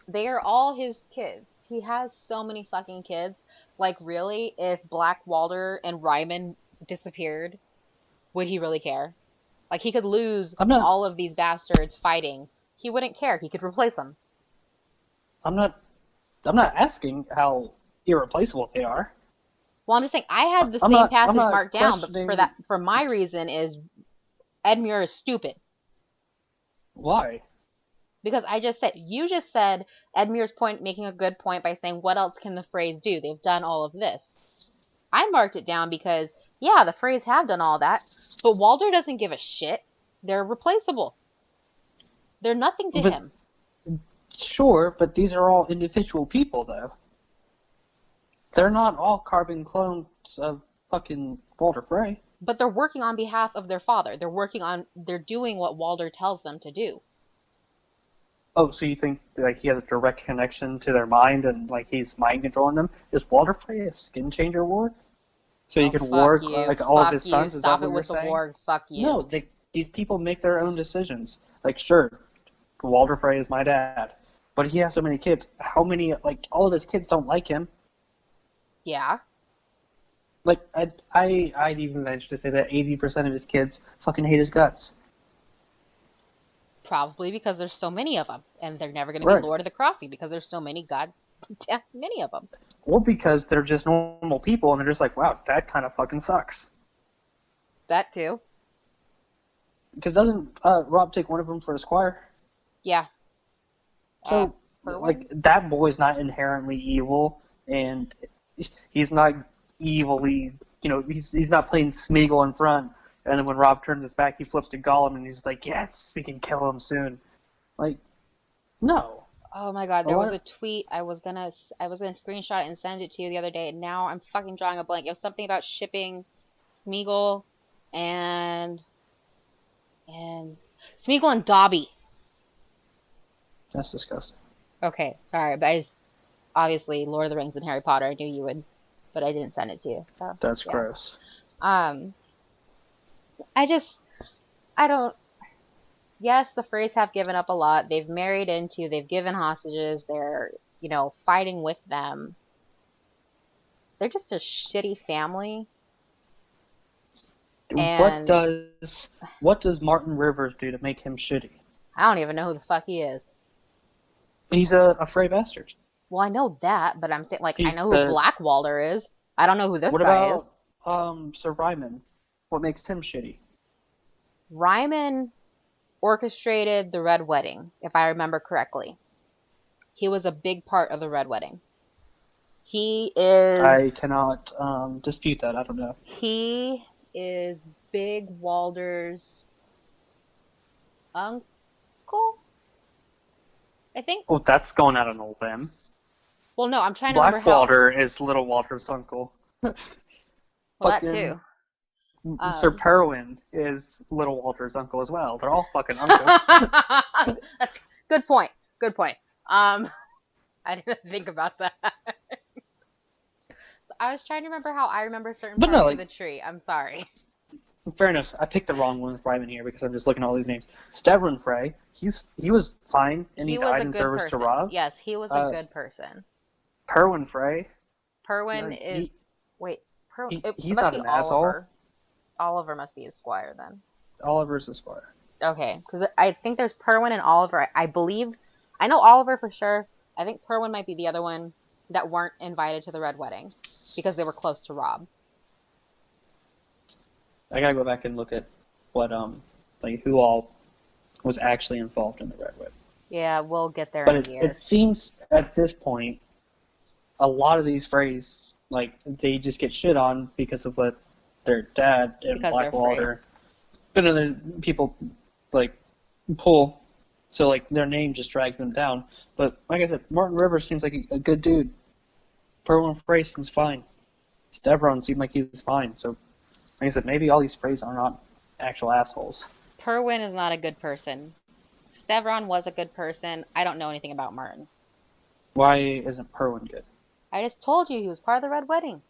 They are all his kids. He has so many fucking kids. Like, really, if Blackwalder and Ryman disappeared, would he really care? Like, he could lose all of these bastards fighting. He wouldn't care. He could replace them. I'm not asking how irreplaceable they are. Well, I'm just saying, I had the same passage marked down, but for my reason is Edmure is stupid. Why? Because you just said Edmure's making a good point by saying, what else can the Freys do? They've done all of this. I marked it down because, yeah, the Freys have done all that, but Walder doesn't give a shit. They're replaceable. They're nothing to him. Sure, but these are all individual people, though. They're not all carbon clones of fucking Walder Frey. But they're working on behalf of their father. They're doing what Walder tells them to do. Oh, so you think like he has a direct connection to their mind and like he's mind controlling them? Is Walder Frey a skin changer ward? so he Oh, can fuck warg you. like all of Fuck his you. sons. Is that Stop what it you're with the saying? warg. Fuck No, you. these people make their own decisions. Like, sure, Walder Frey is my dad, but he has so many kids. How many? Like, all of his kids don't like him. Yeah. Like, I'd even venture to say that 80% of his kids fucking hate his guts. Probably because there's so many of them. And they're never going to be Right. Lord of the Crossing because there's so many goddamn many of them. Or because they're just normal people and they're just like, wow, that kind of fucking sucks. That too. Because doesn't Rob take one of them for a squire? Yeah. So, like, that boy's not inherently evil, and he's not evilly, he's not playing Smeagol in front, and then when Rob turns his back, he flips to Gollum, and he's like, yes, we can kill him soon. Like, no. Oh my god, there was a tweet I was gonna screenshot it and send it to you the other day, and now I'm fucking drawing a blank. It was something about shipping Smeagol and Smeagol and Dobby. That's disgusting. Okay, sorry, but obviously Lord of the Rings and Harry Potter, I knew you would, but I didn't send it to you. So That's yeah. gross. I don't. Yes, the Freys have given up a lot. They've married into, they've given hostages. They're, fighting with them. They're just a shitty family. And what does Martin Rivers do to make him shitty? I don't even know who the fuck he is. He's a Frey bastard. Well, I know that, but I'm saying, like, I know who Black Walder is. I don't know who this guy is. What about Sir Ryman? What makes him shitty? Ryman orchestrated the Red Wedding, if I remember correctly. He was a big part of the Red Wedding. He is... I cannot dispute that. I don't know. He is Big Walder's uncle, I think. Oh, that's going out on old limb. Well, no, I'm trying to remember how... Black Walder is Little Walder's uncle. Well, that too. Sir Perwyn is Little Walter's uncle as well. They're all fucking uncles. That's good point. Good point. I didn't think about that. So I was trying to remember how I remember certain parts of the tree. I'm sorry. Fair enough. I picked the wrong one with Ryman here because I'm just looking at all these names. Stevron Frey, he was fine, and he died in service to Rob. Yes, he was a good person. Perwyn Frey. Perwyn is... Wait, he's not an asshole. Oliver must be his squire then. Oliver's the squire. Okay, because I think there's Perwyn and Oliver. I believe... I know Oliver for sure. I think Perwyn might be the other one that weren't invited to the Red Wedding because they were close to Rob. I gotta go back and look at what who all was actually involved in the Red Wedding. Yeah, we'll get there in a year. It seems at this point, a lot of these Freys, they just get shit on because of what their dad and Black Walder, but other people pull. So, their name just drags them down. But, like I said, Martin Rivers seems like a good dude. Perwyn Frey seems fine. Stevron seemed like he's fine. So, like I said, maybe all these Freys are not actual assholes. Perwyn is not a good person. Stevron was a good person. I don't know anything about Martin. Why isn't Perwyn good? I just told you he was part of the Red Wedding.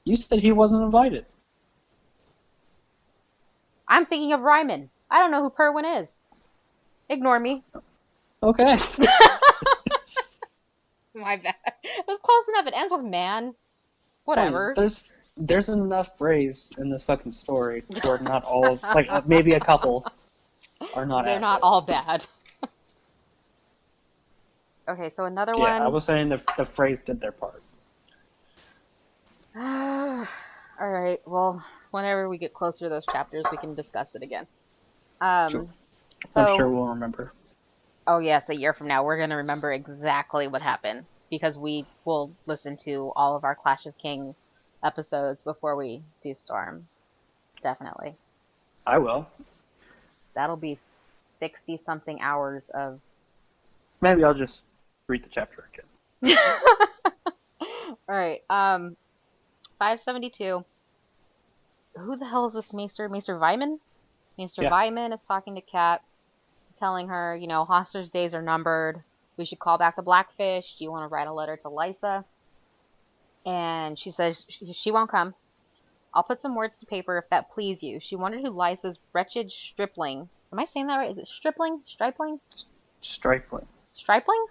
You said he wasn't invited. I'm thinking of Ryman. I don't know who Perwyn is. Ignore me. Okay. My bad. It was close enough. It ends with man. Whatever. There's enough Freys in this fucking story where not all of, maybe a couple are not They're assholes. not all bad. Okay, so another one. Yeah, I was saying the Freys did their part. Alright, well, whenever we get closer to those chapters, we can discuss it again. Sure. So, I'm sure we'll remember. Oh yes, a year from now, we're going to remember exactly what happened. Because we will listen to all of our Clash of Kings episodes before we do Storm. Definitely. I will. That'll be 60-something hours of... Maybe I'll just read the chapter again. Alright, 572. Who the hell is this Maester? Maester Vyman? Maester Vyman is talking to Cat, telling her, hostage days are numbered. We should call back the Blackfish. Do you want to write a letter to Lysa? And she says she won't come. I'll put some words to paper if that please you. She wondered who Lysa's wretched stripling. Am I saying that right? Is it stripling? Stripling? Stripling. Stripling?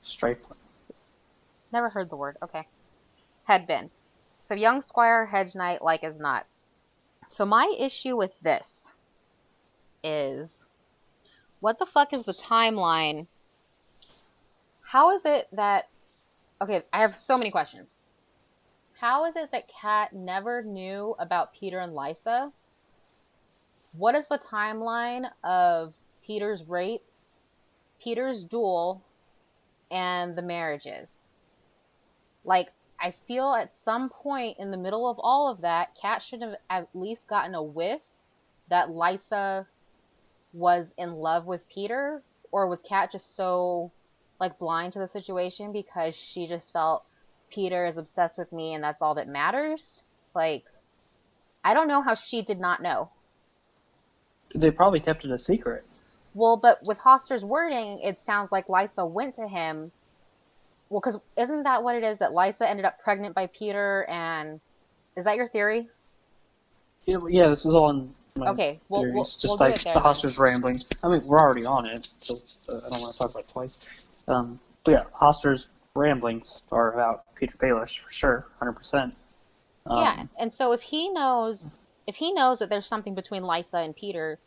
Stripling. Never heard the word. Okay. Had been. So young Squire Hedge Knight like as not. So my issue with this is, what the fuck is the timeline? How is it that... Okay, I have so many questions. How is it that Kat never knew about Peter and Lysa? What is the timeline of Peter's rape, Peter's duel, and the marriages? Like, I feel at some point in the middle of all of that, Kat should have at least gotten a whiff that Lysa was in love with Peter, or was Kat just so, like, blind to the situation because she just felt Peter is obsessed with me and that's all that matters? Like, I don't know how she did not know. They probably kept it a secret. Well, but with Hoster's wording, it sounds like Lysa went to him. Well, because isn't that what it is, that Lysa ended up pregnant by Peter, and is that your theory? Yeah, this is all in my Okay, theories. Just we'll do like it there the then. Hoster's rambling. I mean, we're already on it, so I don't want to talk about it twice. But yeah, Hoster's ramblings are about Peter Baelish for sure, 100%. Yeah, and so if he knows that there's something between Lysa and Peter,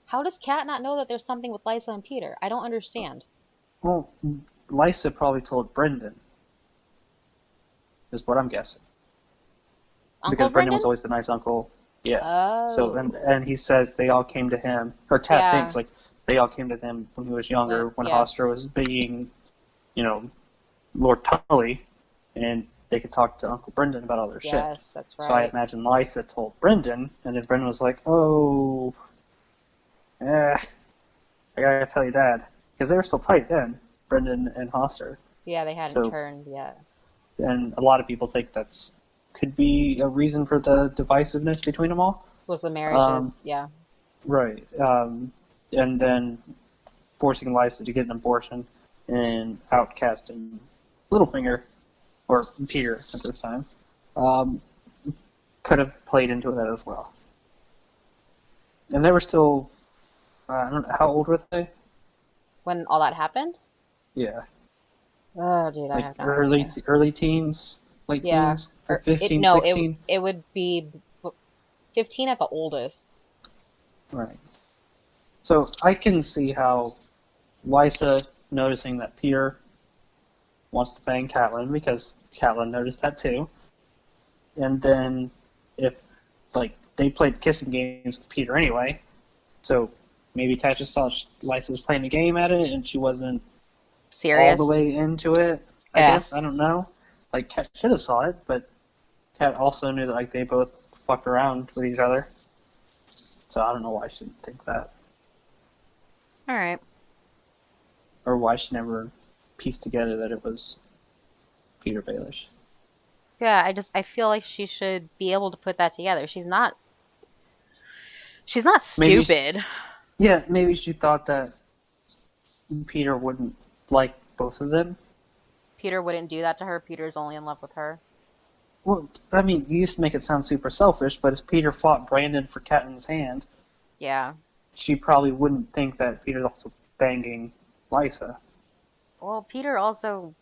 how does Kat not know that there's something with Lysa and Peter? I don't understand. Well, Lysa probably told Brendan, is what I'm guessing. Uncle Because Brendan was Brendan? always the nice uncle. Yeah. Oh. So and he says they all came to him, or Kat Yeah. thinks like they all came to him when he was younger, when yes. Hoster was being, Lord Tully, and they could talk to Uncle Brendan about all their shit. Yes, that's right. So I imagine Lysa told Brendan, and then Brendan was like, "Oh, I gotta tell you, Dad," because they were still tight then, Brendan and Hoster. Yeah, they hadn't turned yet. And a lot of people think that's could be a reason for the divisiveness between them all. Was the marriages, yeah. Right. And then forcing Lysa to get an abortion and outcasting Littlefinger, or Peter at this time, could have played into that as well. And they were still, I don't know, how old were they? When all that happened? Yeah. Oh, dude, I have no idea. Early teens, late teens, or 15, 16? It would be 15 at the oldest. Right. So I can see how Lysa noticing that Peter wants to bang Catelyn, because Catelyn noticed that too. And then if, they played kissing games with Peter anyway, so maybe Kat just thought Lysa was playing a game at it and she wasn't serious all the way into it. I guess, I don't know. Kat should have saw it, but Kat also knew that they both fucked around with each other. So I don't know why she didn't think that. Alright. Or why she never pieced together that it was Peter Baelish. Yeah, I feel like she should be able to put that together. She's not stupid. Maybe she thought that Peter wouldn't like both of them. Peter wouldn't do that to her. Peter's only in love with her. Well, I mean, you used to make it sound super selfish, but as Peter fought Brandon for Catelyn's hand, yeah, she probably wouldn't think that Peter's also banging Lysa. Well, Peter also,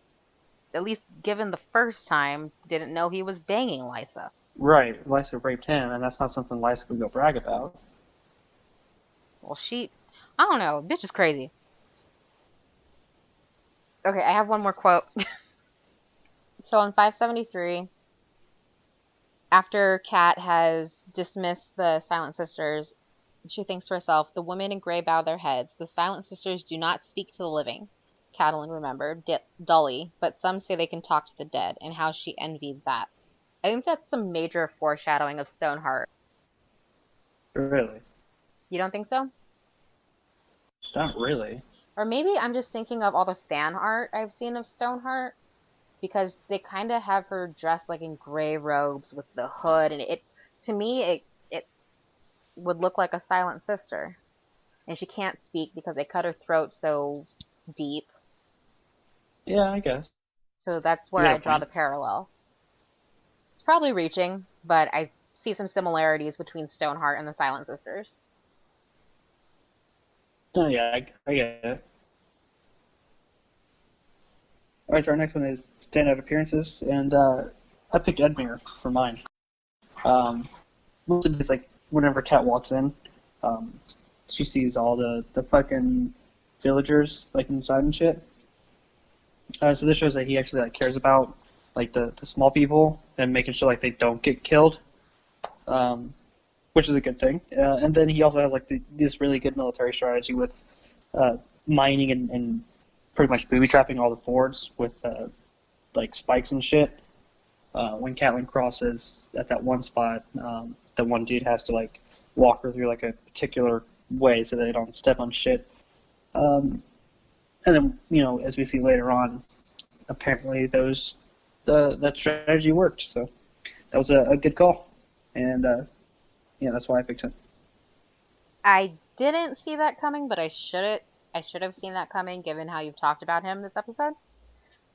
at least given the first time, didn't know he was banging Lysa. Right, Lysa raped him, and that's not something Lysa could go brag about. Well, I don't know, bitch is crazy. Okay, I have one more quote. So on 573, after Kat has dismissed the Silent Sisters, she thinks to herself, the women in gray bow their heads. The Silent Sisters do not speak to the living. Catelyn remembered, dully, but some say they can talk to the dead, and how she envied that. I think that's some major foreshadowing of Stoneheart. Really? You don't think so? Not really. Or maybe I'm just thinking of all the fan art I've seen of Stoneheart, because they kind of have her dressed in gray robes with the hood, and to me it would look like a Silent Sister. And she can't speak because they cut her throat so deep. Yeah, I guess. So that's where I draw the parallel. It's probably reaching, but I see some similarities between Stoneheart and the Silent Sisters. Oh yeah, I get it. All right, so our next one is standout appearances, and I picked Edmure for mine. Mostly because like whenever Kat walks in, she sees all the fucking villagers like inside and shit. So this shows that he actually like cares about like the small people and making sure like they don't get killed, which is a good thing. And then he also has like this really good military strategy with mining and pretty much booby trapping all the fords with like spikes and shit. When Catelyn crosses at that one spot, the one dude has to like walk her through like a particular way so they don't step on shit. And then, you know, as we see later on, apparently that strategy worked. So that was a good call, and yeah, that's why I picked him. I didn't see that coming, but I should have seen that coming given how you've talked about him this episode.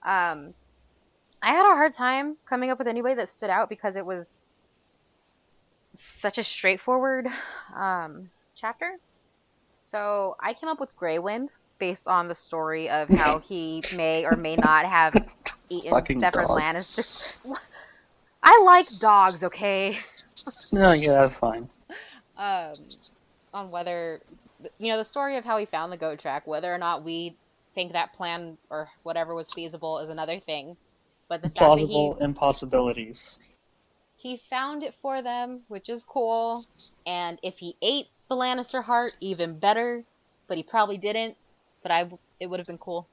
I had a hard time coming up with anybody that stood out because it was such a straightforward chapter. So I came up with Greywind based on the story of how he may or may not have eaten Stefford Lannister. I like dogs, okay? No, yeah, that's fine. On whether, you know, the story of how he found the goat track, whether or not we think that plan or whatever was feasible is another thing. But the Plausible fact that impossibilities. he found it for them, which is cool. And if he ate the Lannister heart, even better. But he probably didn't. But it would have been cool.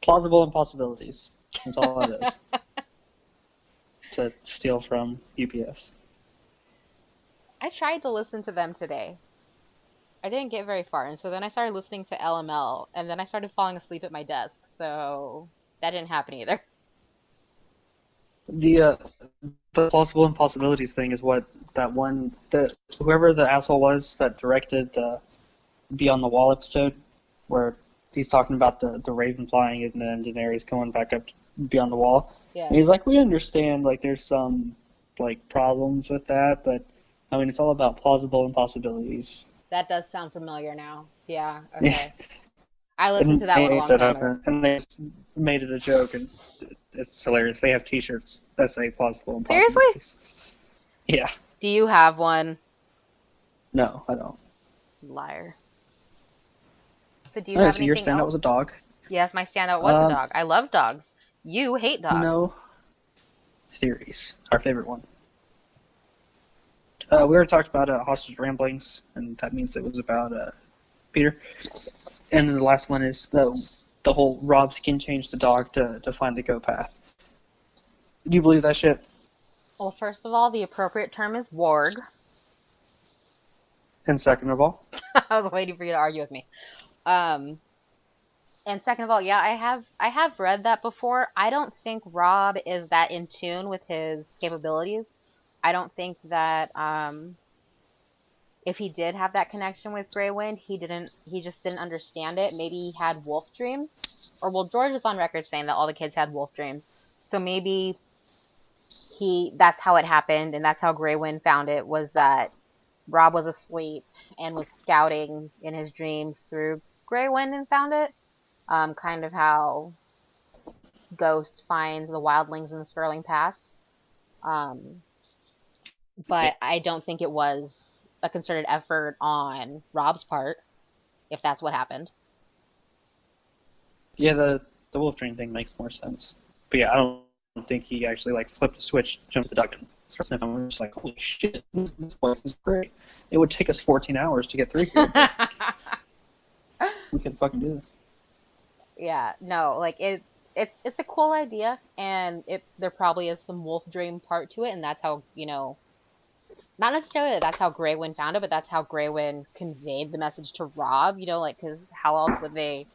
Plausible impossibilities. That's all it is. To steal from UPS. I tried to listen to them today. I didn't get very far, and so then I started listening to LML, and then I started falling asleep at my desk, so that didn't happen either. The plausible impossibilities thing is what whoever the asshole was that directed Beyond the Wall episode, where he's talking about the raven flying and then Daenerys going back up beyond the wall. Yeah. And he's like, we understand like there's some like problems with that, but I mean it's all about plausible impossibilities. That does sound familiar now. Yeah. Yeah. Okay. I listened to that one a long time ago. And they made it a joke, and it's hilarious. They have T-shirts that say plausible impossibilities. Seriously? Yeah. Do you have one? No, I don't. Liar. So do you have So anything your standout else? was a dog? Yes, my standout was a dog. I love dogs. You hate dogs. No. Theories. Our favorite one. We already talked about hostage ramblings, and that means it was about Peter. And then the last one is the whole Rob skin change the dog to find the goat path. Do you believe that shit? Well, first of all, the appropriate term is warg. And second of all? I was waiting for you to argue with me. And second of all, yeah, I have read that before. I don't think Rob is that in tune with his capabilities. I don't think that if he did have that connection with Greywind, he just didn't understand it. Maybe he had wolf dreams. Or well, George was on record saying that all the kids had wolf dreams. So maybe that's how it happened, and that's how Greywind found it, was that Rob was asleep and was scouting in his dreams through Greywind and found it. Kind of how Ghost finds the wildlings in the Skirling Pass. But I don't think it was a concerted effort on Rob's part, if that's what happened. Yeah, the wolf dream thing makes more sense. But yeah, I don't think he actually like flipped the switch, jumped the duck, and started sniffing. I'm just like, holy shit, this place is great. It would take us 14 hours to get through here. We could fucking do this. Yeah, no, like it's a cool idea, and there probably is some wolf dream part to it, and that's how, you know, not necessarily that that's how Greywind found it, but that's how Greywind conveyed the message to Rob, you know, like, because how else would they,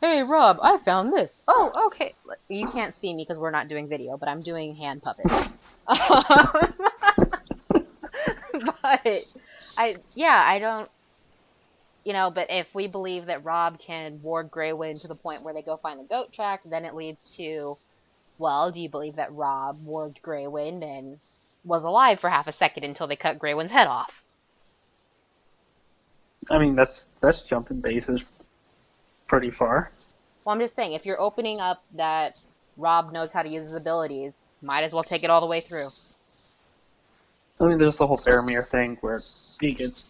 hey, Rob, I found this. Oh, okay. You can't see me because we're not doing video, but I'm doing hand puppets. But, I don't, you know, but if we believe that Rob can ward Greywind to the point where they go find the goat track, then it leads to, well, do you believe that Rob warded Greywind and was alive for half a second until they cut Grey Wind's head off. I mean, that's jumping bases pretty far. Well, I'm just saying, if you're opening up that Robb knows how to use his abilities, might as well take it all the way through. I mean, there's the whole Faramir thing where he gets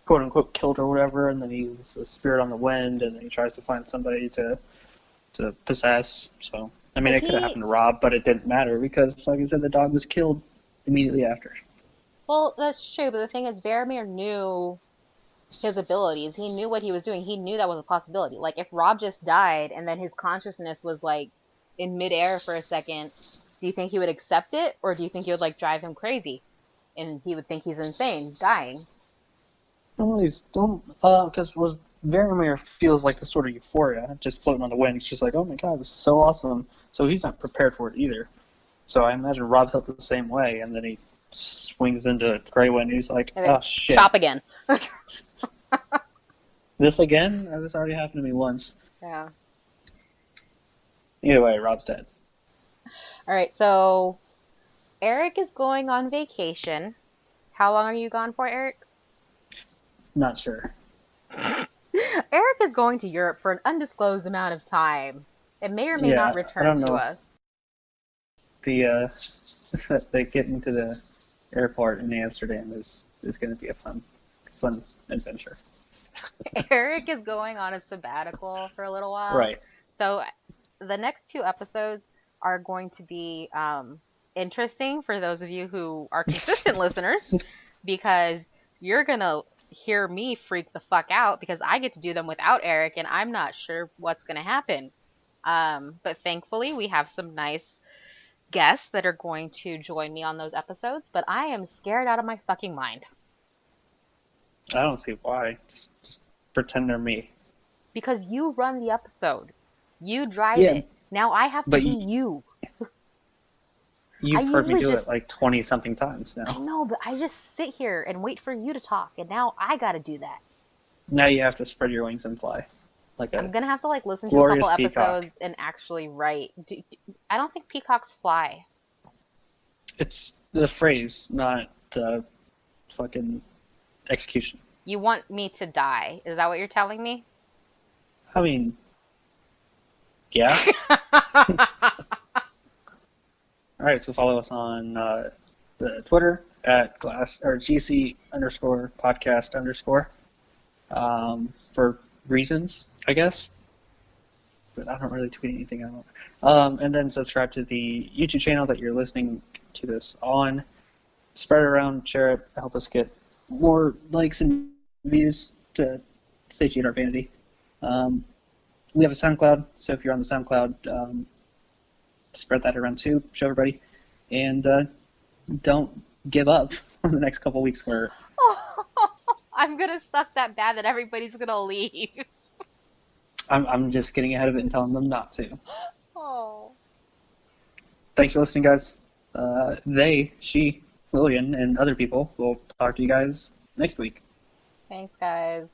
quote-unquote killed or whatever, and then he uses the spirit on the wind, and then he tries to find somebody to possess. So, I mean, it could have happened to Robb, but it didn't matter because, like I said, the dog was killed immediately after. Well, that's true, but the thing is, Faramir knew his abilities. He knew what he was doing. He knew that was a possibility. Like, if Robb just died and then his consciousness was, like, in midair for a second, do you think he would accept it, or do you think it would, like, drive him crazy? And he would think he's insane, dying. No, because Faramir feels like the sort of euphoria, just floating on the wind. He's just like, oh my god, this is so awesome. So he's not prepared for it either. So I imagine Robb felt the same way, and then he swings into Grey Wind, and he's like, oh shit. Chop again. This again? This already happened to me once. Yeah. Either way, Robb's dead. Alright, so Arik is going on vacation. How long are you gone for, Arik? Not sure. Arik is going to Europe for an undisclosed amount of time. It may or may not return to us. The getting to the airport in Amsterdam is going to be a fun adventure. Arik is going on a sabbatical for a little while. Right. So the next 2 episodes are going to be interesting for those of you who are consistent listeners, because you're going to hear me freak the fuck out because I get to do them without Arik, and I'm not sure what's going to happen. But thankfully, we have some nice guests that are going to join me on those episodes, but I am scared out of my fucking mind. I don't see why. Just pretend they're me. Because you run the episode. You drive it. Now I have to be you. You've heard me do it like 20-something times now. I know, but I just sit here and wait for you to talk, and now I gotta do that. Now you have to spread your wings and fly. I'm gonna have to listen to a couple episodes and actually write. I don't think peacocks fly. It's the phrase, not the fucking execution. You want me to die? Is that what you're telling me? I mean, yeah. All right, so follow us on the Twitter at GC_podcast_ for reasons, I guess. But I don't really tweet anything out. And then subscribe to the YouTube channel that you're listening to this on. Spread it around, share it, help us get more likes and views to satiate our vanity. We have a SoundCloud, so if you're on the SoundCloud, spread that around too, show everybody. And don't give up for the next couple weeks where... I'm going to suck that bad that everybody's going to leave. I'm just getting ahead of it and telling them not to. Oh. Thanks for listening, guys. She, Lillian, and other people will talk to you guys next week. Thanks, guys.